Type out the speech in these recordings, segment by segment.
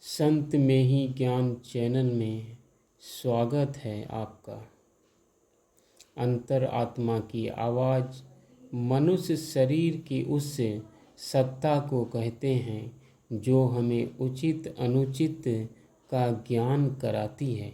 संत में ही ज्ञान चैनल में स्वागत है आपका। अंतर आत्मा की आवाज़ मनुष्य शरीर की उस सत्ता को कहते हैं जो हमें उचित अनुचित का ज्ञान कराती है।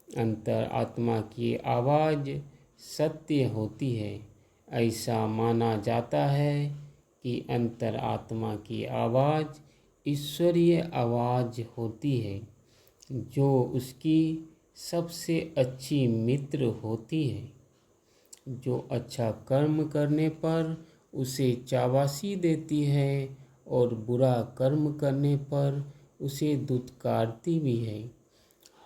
अंतर आत्मा की आवाज़ सत्य होती है। ऐसा माना जाता है कि अंतर आत्मा की आवाज़ ईश्वरीय आवाज़ होती है जो उसकी सबसे अच्छी मित्र होती है, जो अच्छा कर्म करने पर उसे शाबाशी देती है और बुरा कर्म करने पर उसे दुत्कारती भी है।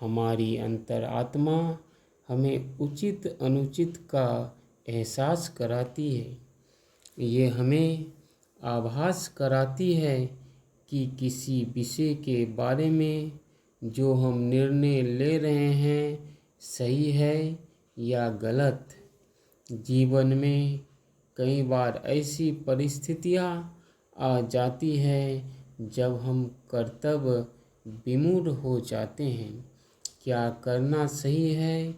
हमारी अंतर आत्मा हमें उचित अनुचित का एहसास कराती है। ये हमें आभास कराती है कि किसी विषय के बारे में जो हम निर्णय ले रहे हैं सही है या गलत। जीवन में कई बार ऐसी परिस्थितियाँ आ जाती है जब हम कर्तव्य विमूढ़ हो जाते हैं। क्या करना सही है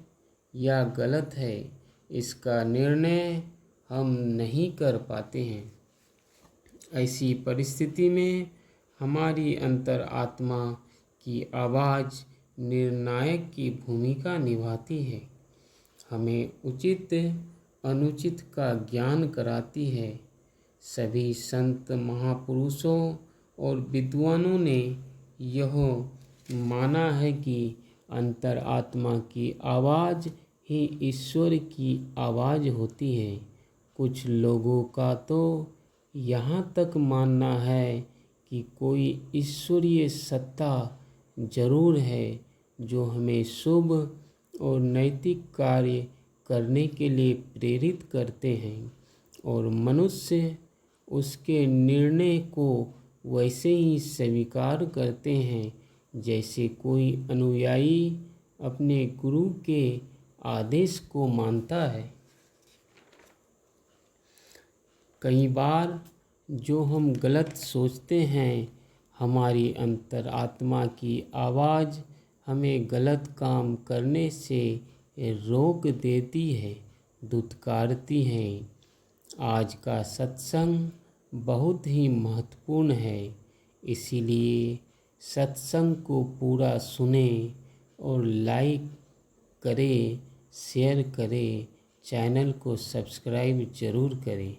या गलत है, इसका निर्णय हम नहीं कर पाते हैं। ऐसी परिस्थिति में हमारी अंतर आत्मा की आवाज़ निर्णायक की भूमिका निभाती है। हमें उचित अनुचित का ज्ञान कराती है। सभी संत महापुरुषों और विद्वानों ने यह माना है कि अंतर आत्मा की आवाज़ ही ईश्वर की आवाज़ होती है। कुछ लोगों का तो यहाँ तक मानना है कि कोई ईश्वरीय सत्ता जरूर है जो हमें शुभ और नैतिक कार्य करने के लिए प्रेरित करते हैं और मनुष्य उसके निर्णय को वैसे ही स्वीकार करते हैं जैसे कोई अनुयायी अपने गुरु के आदेश को मानता है। कई बार जो हम गलत सोचते हैं, हमारी अंतर आत्मा की आवाज़ हमें गलत काम करने से रोक देती है, दुत्कारती है। आज का सत्संग बहुत ही महत्वपूर्ण है, इसीलिए सत्संग को पूरा सुने और लाइक करें, शेयर करें, चैनल को सब्सक्राइब ज़रूर करें।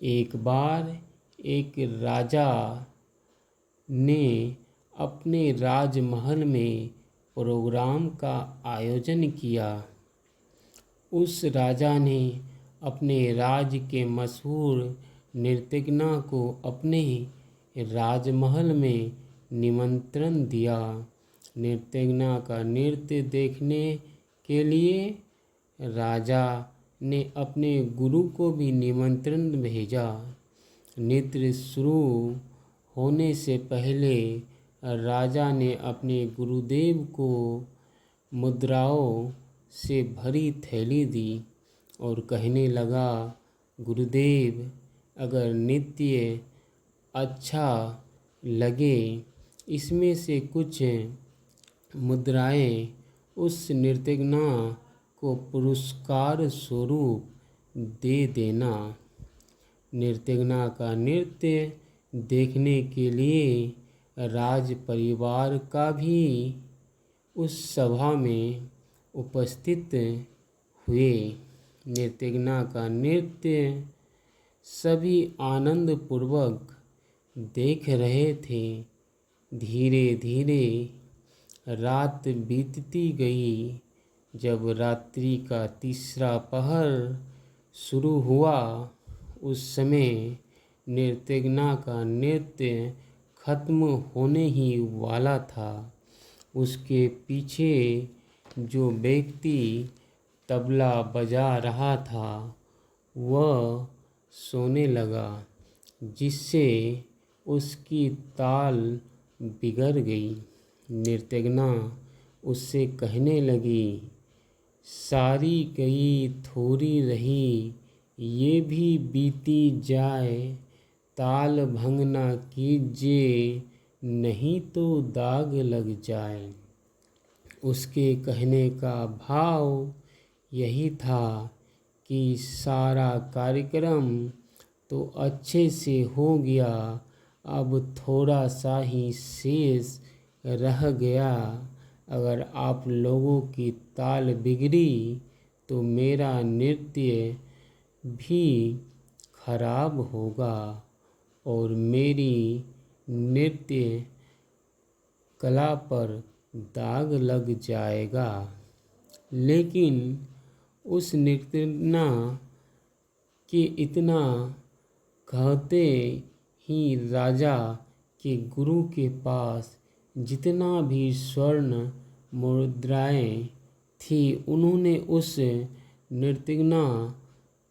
एक बार एक राजा ने अपने राजमहल में प्रोग्राम का आयोजन किया। उस राजा ने अपने राज्य के मशहूर नृत्यज्ञा को अपने राजमहल में निमंत्रण दिया। नृत्यज्ञा का नृत्य देखने के लिए राजा ने अपने गुरु को भी निमंत्रण भेजा। नृत्य शुरू होने से पहले राजा ने अपने गुरुदेव को मुद्राओं से भरी थैली दी और कहने लगा, गुरुदेव, अगर नृत्य अच्छा लगे इसमें से कुछ मुद्राएं उस नृत्यज्ञा को पुरस्कार स्वरूप दे देना। नृत्यज्ञा का नृत्य देखने के लिए राज परिवार का भी उस सभा में उपस्थित हुए। नृत्यज्ञा का नृत्य सभी आनंदपूर्वक देख रहे थे। धीरे धीरे रात बीतती गई। जब रात्रि का तीसरा पहर शुरू हुआ, उस समय नृत्यज्ञा का नृत्य खत्म होने ही वाला था। उसके पीछे जो व्यक्ति तबला बजा रहा था वह सोने लगा, जिससे उसकी ताल बिगड़ गई। नृत्यज्ञा उससे कहने लगी, सारी गई थोड़ी रही, ये भी बीती जाए, ताल भंग ना कीजिए, नहीं तो दाग लग जाए। उसके कहने का भाव यही था कि सारा कार्यक्रम तो अच्छे से हो गया, अब थोड़ा सा ही शेष रह गया। अगर आप लोगों की ताल बिगड़ी तो मेरा नृत्य भी खराब होगा और मेरी नृत्य कला पर दाग लग जाएगा। लेकिन उस नृत्यना के इतना कहते ही राजा के गुरु के पास जितना भी स्वर्ण मुद्राएं थी उन्होंने उस नृत्यना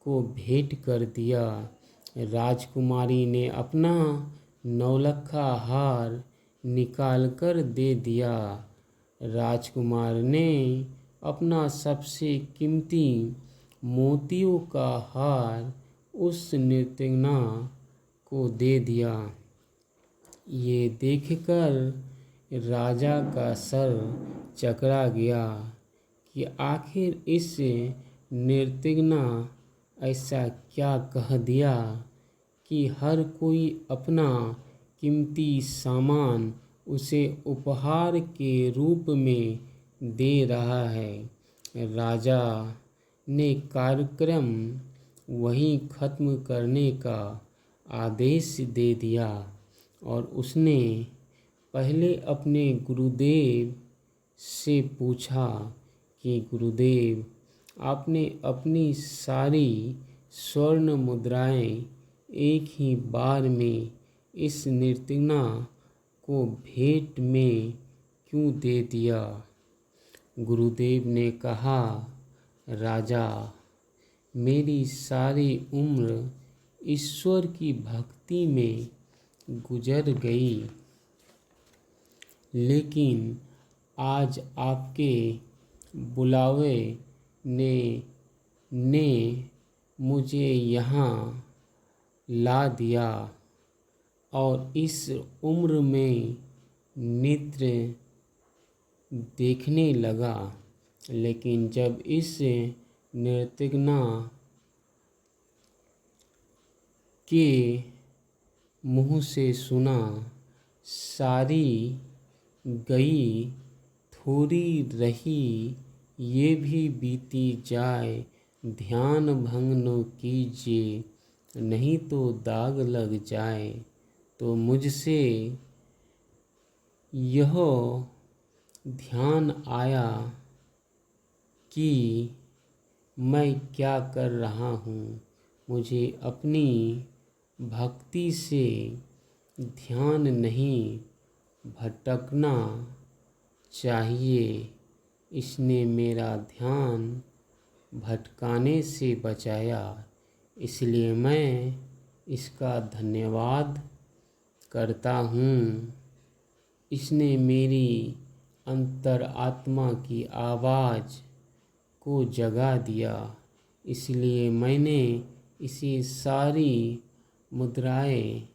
को भेंट कर दिया। राजकुमारी ने अपना नौलखा हार निकाल कर दे दिया। राजकुमार ने अपना सबसे कीमती मोतियों का हार उस नृत्यना को दे दिया। ये देखकर राजा का सर चकरा गया कि आखिर इस नृत्यना ऐसा क्या कह दिया कि हर कोई अपना कीमती सामान उसे उपहार के रूप में दे रहा है। राजा ने कार्यक्रम वहीं खत्म करने का आदेश दे दिया और उसने पहले अपने गुरुदेव से पूछा कि गुरुदेव, आपने अपनी सारी स्वर्ण मुद्राएं एक ही बार में इस नृत्यना को भेंट में क्यों दे दिया? गुरुदेव ने कहा, राजा, मेरी सारी उम्र ईश्वर की भक्ति में गुजर गई, लेकिन आज आपके बुलावे ने मुझे यहाँ ला दिया और इस उम्र में नृत्य देखने लगा। लेकिन जब इस नृत्यना के मुँह से सुना, सारी गई थोड़ी रही ये भी बीती जाए, ध्यान भंग न कीजिए नहीं तो दाग लग जाए। तो मुझसे यह ध्यान आया कि मैं क्या कर रहा हूँ। मुझे अपनी भक्ति से ध्यान नहीं भटकना चाहिए। इसने मेरा ध्यान भटकाने से बचाया, इसलिए मैं इसका धन्यवाद करता हूँ। इसने मेरी अंतरात्मा की आवाज़ को जगा दिया, इसलिए मैंने इसे सारी मुद्राएं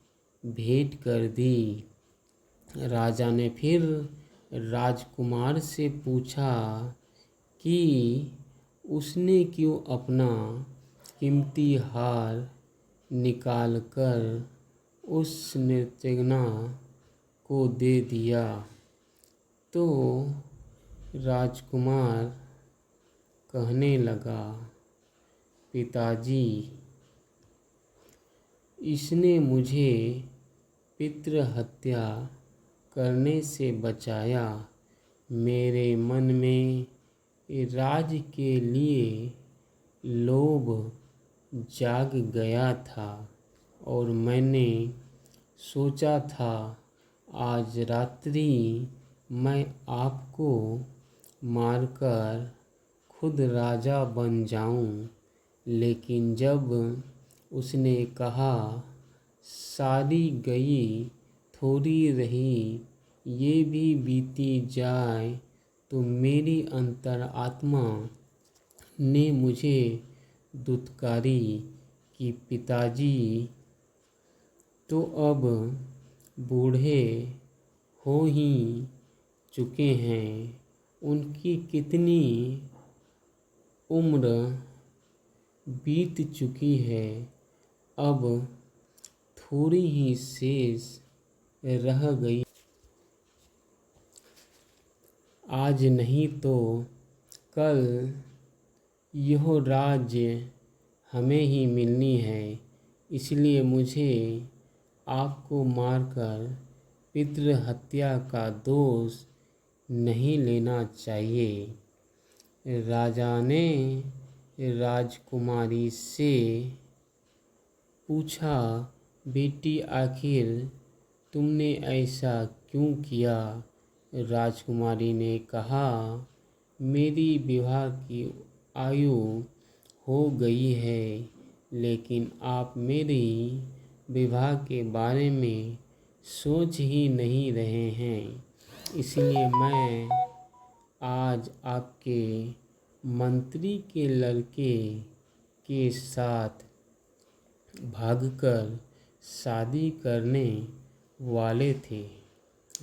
भेंट कर दी। राजा ने फिर राजकुमार से पूछा कि उसने क्यों अपना कीमती हार निकालकर उस नृत्यना को दे दिया। तो राजकुमार कहने लगा, पिताजी, इसने मुझे पितृ हत्या करने से बचाया। मेरे मन में राज्य के लिए लोभ जाग गया था और मैंने सोचा था आज रात्रि मैं आपको मारकर खुद राजा बन जाऊं। लेकिन जब उसने कहा सारी गई थोड़ी रही ये भी बीती जाए, तो मेरी अंतरात्मा ने मुझे दुत्कारी कि पिताजी तो अब बूढ़े हो ही चुके हैं। उनकी कितनी उम्र बीत चुकी है, अब थोड़ी ही शेष रह गई। आज नहीं तो कल यह राज्य हमें ही मिलनी है, इसलिए मुझे आपको मारकर पितृ हत्या का दोष नहीं लेना चाहिए। राजा ने राजकुमारी से पूछा, बेटी आखिर तुमने ऐसा क्यों किया? राजकुमारी ने कहा, मेरी विवाह की आयु हो गई है, लेकिन आप मेरी विवाह के बारे में सोच ही नहीं रहे हैं, इसलिए मैं आज आपके मंत्री के लड़के के साथ भागकर शादी करने वाले थे।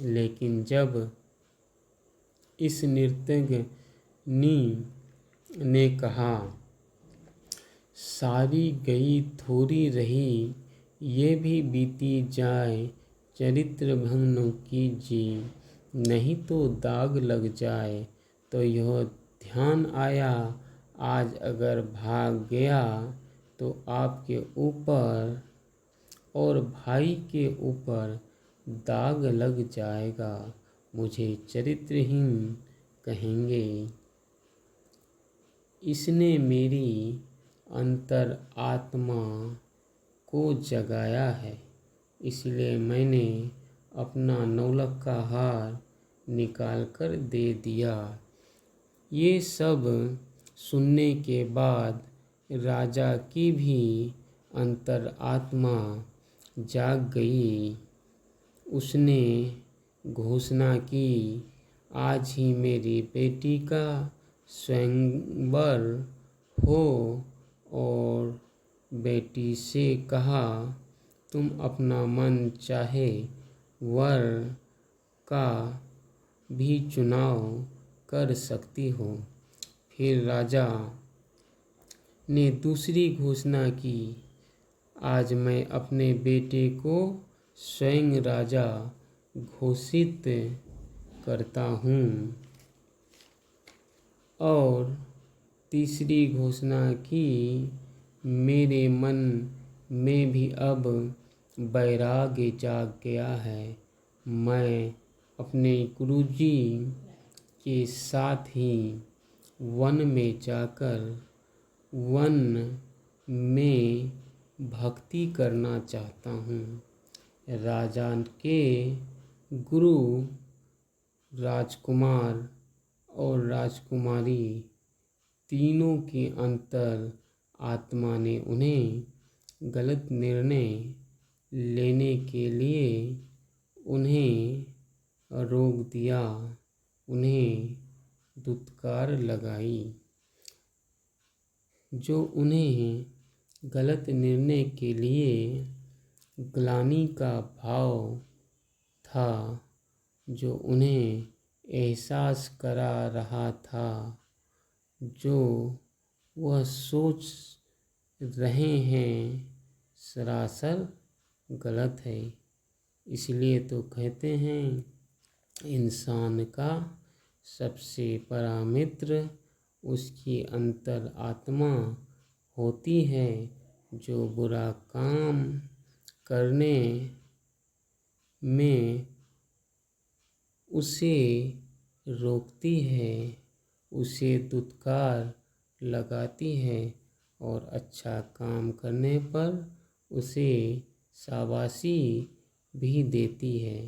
लेकिन जब इस नर्तकी ने कहा, सारी गई थोड़ी रही, ये भी बीती जाए, चरित्र भंग न कीजिए, नहीं तो दाग लग जाए। तो यह ध्यान आया, आज अगर भाग गया तो आपके ऊपर और भाई के ऊपर दाग लग जाएगा, मुझे चरित्रहीन कहेंगे। इसने मेरी अंतर आत्मा को जगाया है, इसलिए मैंने अपना नौलखा हार निकाल कर दे दिया। ये सब सुनने के बाद राजा की भी अंतर आत्मा जाग गई। उसने घोषणा की, आज ही मेरी बेटी का स्वयंवर हो, और बेटी से कहा, तुम अपना मन चाहे वर का भी चुनाव कर सकती हो। फिर राजा ने दूसरी घोषणा की, आज मैं अपने बेटे को स्वयं राजा घोषित करता हूँ। और तीसरी घोषणा की, मेरे मन में भी अब वैराग्य जाग गया है, मैं अपने गुरुजी के साथ ही वन में जाकर वन में भक्ति करना चाहता हूँ। राजा के गुरु राजकुमार और राजकुमारी तीनों की अंतर आत्मा ने उन्हें गलत निर्णय लेने के लिए उन्हें रोक दिया, उन्हें दुत्कार लगाई। जो उन्हें गलत निर्णय के लिए ग्लानि का भाव था, जो उन्हें एहसास करा रहा था, जो वह सोच रहे हैं, सरासर गलत है। इसलिए तो कहते हैं, इंसान का सबसे बड़ा मित्र उसकी अंतर आत्मा होती है, जो बुरा काम करने में उसे रोकती है, उसे दुत्कार लगाती है, और अच्छा काम करने पर उसे शाबाशी भी देती है।